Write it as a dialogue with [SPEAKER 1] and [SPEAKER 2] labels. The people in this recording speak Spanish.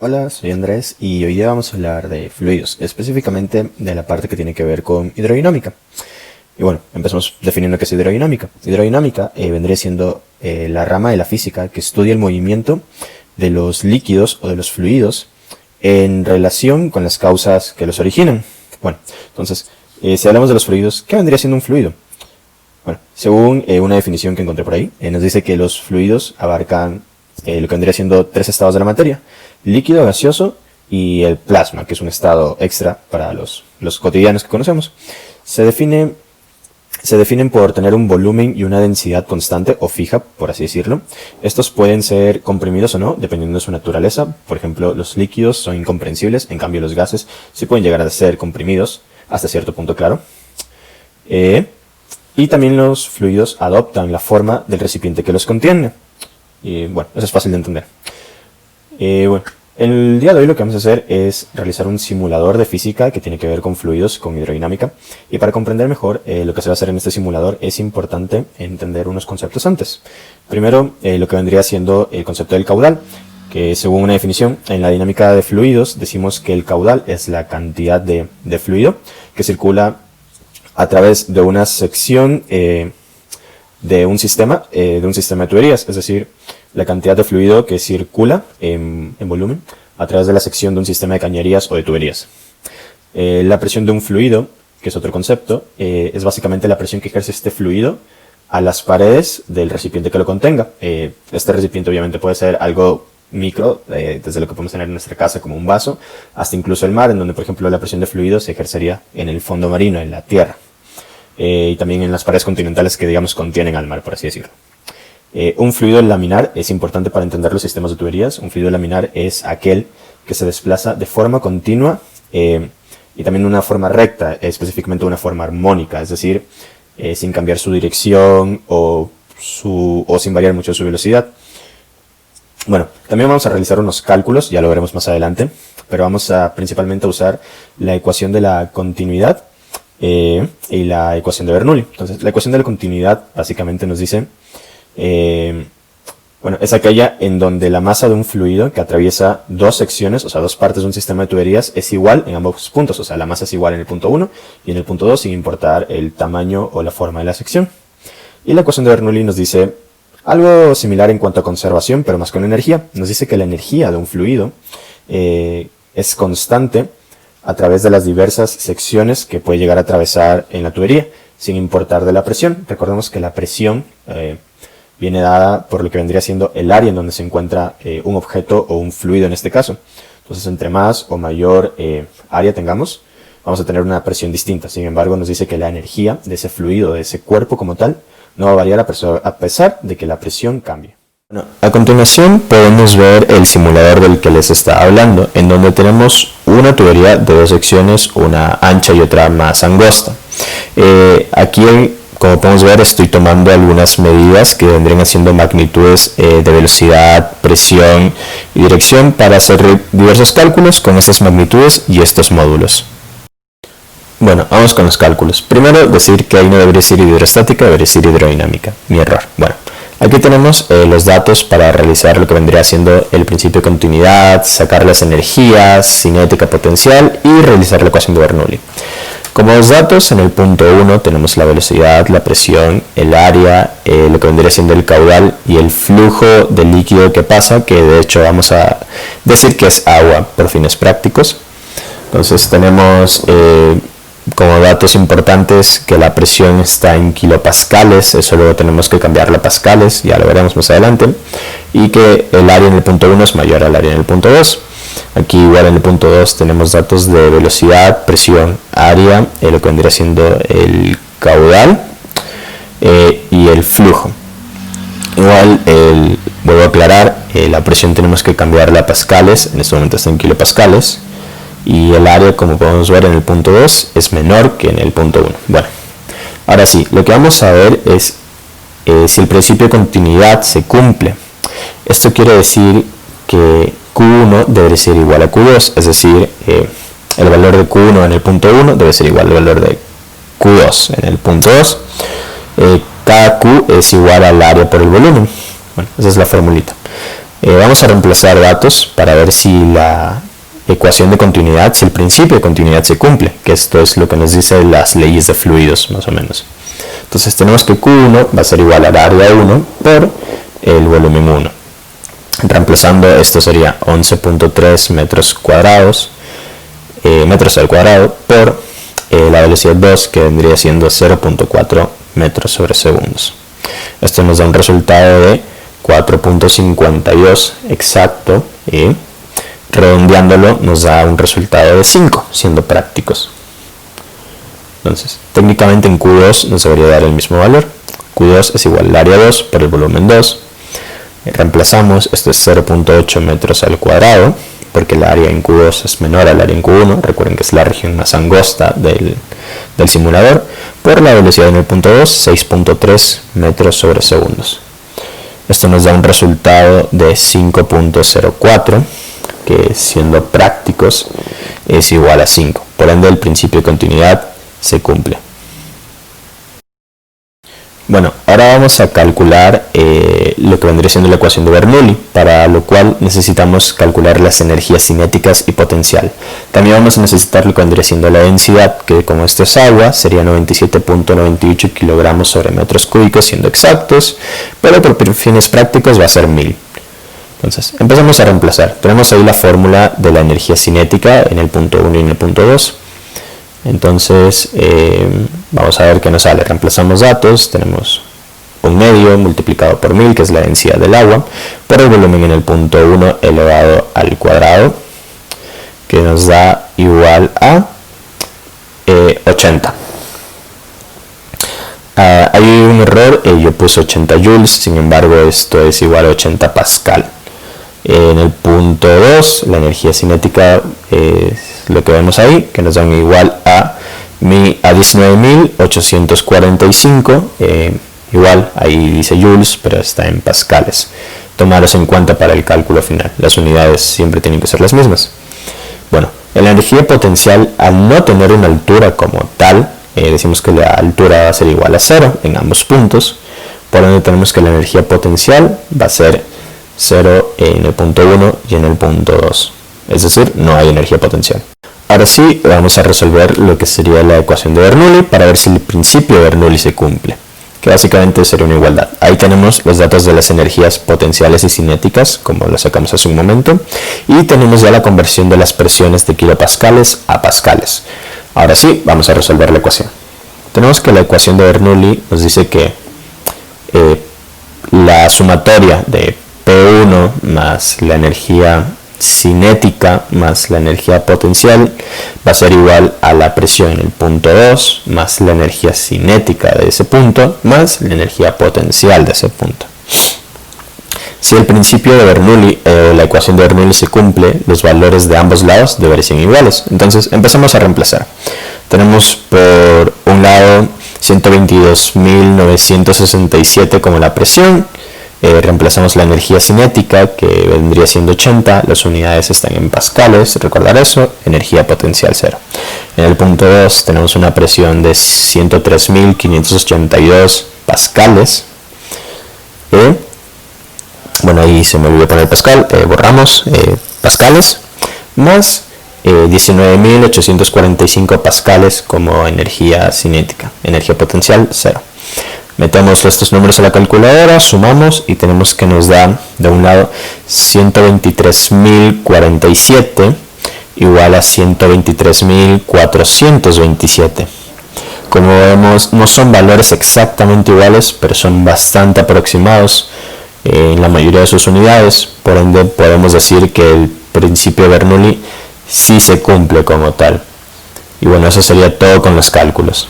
[SPEAKER 1] Hola, soy Andrés y hoy día vamos a hablar de fluidos, específicamente de la parte que tiene que ver con hidrodinámica. Y bueno, empezamos definiendo qué es hidrodinámica. Hidrodinámica vendría siendo la rama de la física que estudia el movimiento de los líquidos o de los fluidos en relación con las causas que los originan. Bueno, entonces, si hablamos de los fluidos, ¿qué vendría siendo un fluido? Bueno, según una definición que encontré por ahí, nos dice que los fluidos abarcan lo que vendría siendo tres estados de la materia: líquido, gaseoso y el plasma, que es un estado extra para los cotidianos que conocemos. Se definen por tener un volumen y una densidad constante o fija, por así decirlo. Estos pueden ser comprimidos o no, dependiendo de su naturaleza. Por ejemplo, los líquidos son incomprensibles, en cambio los gases sí pueden llegar a ser comprimidos hasta cierto punto, claro. Y también los fluidos adoptan la forma del recipiente que los contiene. Bueno, eso es fácil de entender. Bueno, el día de hoy lo que vamos a hacer es realizar un simulador de física que tiene que ver con fluidos, con hidrodinámica. Y para comprender mejor lo que se va a hacer en este simulador es importante entender unos conceptos antes. Primero, lo que vendría siendo el concepto del caudal, que según una definición, en la dinámica de fluidos decimos que el caudal es la cantidad de fluido que circula a través de una sección de un sistema de tuberías, es decir, la cantidad de fluido que circula en volumen a través de la sección de un sistema de cañerías o de tuberías. La presión de un fluido, que es otro concepto, es básicamente la presión que ejerce este fluido a las paredes del recipiente que lo contenga. Este recipiente obviamente puede ser algo micro, desde lo que podemos tener en nuestra casa como un vaso, hasta incluso el mar, en donde por ejemplo la presión de fluido se ejercería en el fondo marino, en la tierra. Y también en las paredes continentales que digamos contienen al mar, por así decirlo. Un fluido laminar es importante para entender los sistemas de tuberías. Un fluido laminar es aquel que se desplaza de forma continua y también de una forma recta, específicamente una forma armónica, es decir, sin cambiar su dirección o sin variar mucho su velocidad. Bueno, también vamos a realizar unos cálculos, ya lo veremos más adelante, pero vamos a principalmente usar la ecuación de la continuidad y la ecuación de Bernoulli. Entonces, la ecuación de la continuidad básicamente nos dice, bueno, es aquella en donde la masa de un fluido que atraviesa dos secciones, o sea, dos partes de un sistema de tuberías, es igual en ambos puntos. O sea, la masa es igual en el punto 1 y en el punto 2, sin importar el tamaño o la forma de la sección. Y la ecuación de Bernoulli nos dice algo similar en cuanto a conservación, pero más con energía. Nos dice que la energía de un fluido es constante a través de las diversas secciones que puede llegar a atravesar en la tubería, sin importar de la presión. Recordemos que la presión viene dada por lo que vendría siendo el área en donde se encuentra un objeto o un fluido en este caso. Entonces, entre más o mayor área tengamos, vamos a tener una presión distinta. Sin embargo, nos dice que la energía de ese fluido, de ese cuerpo como tal, no va a variar a pesar de que la presión cambie. Bueno, a continuación podemos ver el simulador del que les estaba hablando, en donde tenemos una tubería de dos secciones, una ancha y otra más angosta. Aquí, como podemos ver, estoy tomando algunas medidas que vendrían siendo magnitudes de velocidad, presión y dirección para hacer diversos cálculos con estas magnitudes y estos módulos. Bueno, vamos con los cálculos. Primero, decir que ahí no debería ser hidrostática, debería ser hidrodinámica. Mi error. Bueno, aquí tenemos los datos para realizar lo que vendría siendo el principio de continuidad, sacar las energías, cinética potencial y realizar la ecuación de Bernoulli. Como los datos, en el punto 1 tenemos la velocidad, la presión, el área, lo que vendría siendo el caudal y el flujo de líquido que pasa, que de hecho vamos a decir que es agua por fines prácticos. Entonces tenemos como datos importantes que la presión está en kilopascales, eso luego tenemos que cambiarlo a pascales, ya lo veremos más adelante, y que el área en el punto 1 es mayor al área en el punto 2. Aquí igual en el punto 2 tenemos datos de velocidad, presión, área, lo que vendría siendo el caudal y el flujo. Igual, vuelvo a aclarar, la presión tenemos que cambiarla a pascales, en este momento está en kilopascales, y el área, como podemos ver en el punto 2, es menor que en el punto 1. Bueno, ahora sí, lo que vamos a ver es si el principio de continuidad se cumple. Esto quiere decir que Q1 debe ser igual a Q2, es decir, el valor de Q1 en el punto 1 debe ser igual al valor de Q2 en el punto 2. Cada Q es igual al área por el volumen. Bueno, esa es la formulita. Vamos a reemplazar datos para ver si la ecuación de continuidad, si el principio de continuidad se cumple, que esto es lo que nos dice las leyes de fluidos, más o menos. Entonces tenemos que Q1 va a ser igual al área 1 por el volumen 1. Reemplazando, esto sería 11.3 metros al cuadrado por la velocidad 2, que vendría siendo 0.4 metros sobre segundos. Esto nos da un resultado de 4.52 exacto, y redondeándolo nos da un resultado de 5, siendo prácticos. Entonces, técnicamente en Q2 nos debería dar el mismo valor. Q2 es igual al área 2 por el volumen 2. Reemplazamos, esto es 0.8 metros al cuadrado, porque el área en Q2 es menor al área en Q1. Recuerden que es la región más angosta del simulador. Por la velocidad en el punto 2, 6.3 metros sobre segundos. Esto nos da un resultado de 5.04, que siendo prácticos es igual a 5. Por ende, el principio de continuidad se cumple. Bueno, ahora vamos a calcular lo que vendría siendo la ecuación de Bernoulli, para lo cual necesitamos calcular las energías cinéticas y potencial. También vamos a necesitar lo que vendría siendo la densidad, que como esto es agua, sería 97.98 kilogramos sobre metros cúbicos, siendo exactos, pero por fines prácticos va a ser 1000. Entonces, empezamos a reemplazar. Tenemos ahí la fórmula de la energía cinética en el punto 1 y en el punto 2. Entonces, vamos a ver qué nos sale. Reemplazamos datos, tenemos un medio multiplicado por 1000, que es la densidad del agua, por el volumen en el punto 1 elevado al cuadrado, que nos da igual a 80. Hay un error, yo puse 80 joules, sin embargo esto es igual a 80 pascal. En el punto 2, la energía cinética es lo que vemos ahí, que nos dan igual a 19.845, igual ahí dice joules, pero está en pascales. Tomarlos en cuenta para el cálculo final, las unidades siempre tienen que ser las mismas. Bueno, la energía potencial, al no tener una altura como tal, decimos que la altura va a ser igual a 0 en ambos puntos, por donde tenemos que la energía potencial va a ser 0 en el punto 1 y en el punto 2, es decir, no hay energía potencial. Ahora sí, vamos a resolver lo que sería la ecuación de Bernoulli para ver si el principio de Bernoulli se cumple, que básicamente sería una igualdad. Ahí tenemos los datos de las energías potenciales y cinéticas, como lo sacamos hace un momento, y tenemos ya la conversión de las presiones de kilopascales a pascales. Ahora sí, vamos a resolver la ecuación. Tenemos que la ecuación de Bernoulli nos dice que la sumatoria de P1 más la energía cinética más la energía potencial va a ser igual a la presión en el punto 2 más la energía cinética de ese punto más la energía potencial de ese punto. Si el principio de Bernoulli, la ecuación de Bernoulli se cumple, los valores de ambos lados deberían ser iguales. Entonces empezamos a reemplazar. Tenemos por un lado 122.967 como la presión. Reemplazamos la energía cinética, que vendría siendo 80, las unidades están en pascales, recordar eso, energía potencial 0. En el punto 2 tenemos una presión de 103.582 pascales. Bueno, ahí se me olvidó poner pascal, borramos pascales, más 19.845 pascales como energía cinética, energía potencial 0. Metemos estos números a la calculadora, sumamos y tenemos que nos da de un lado 123.047 igual a 123.427. Como vemos, no son valores exactamente iguales, pero son bastante aproximados en la mayoría de sus unidades. Por ende, podemos decir que el principio de Bernoulli sí se cumple como tal. Y bueno, eso sería todo con los cálculos.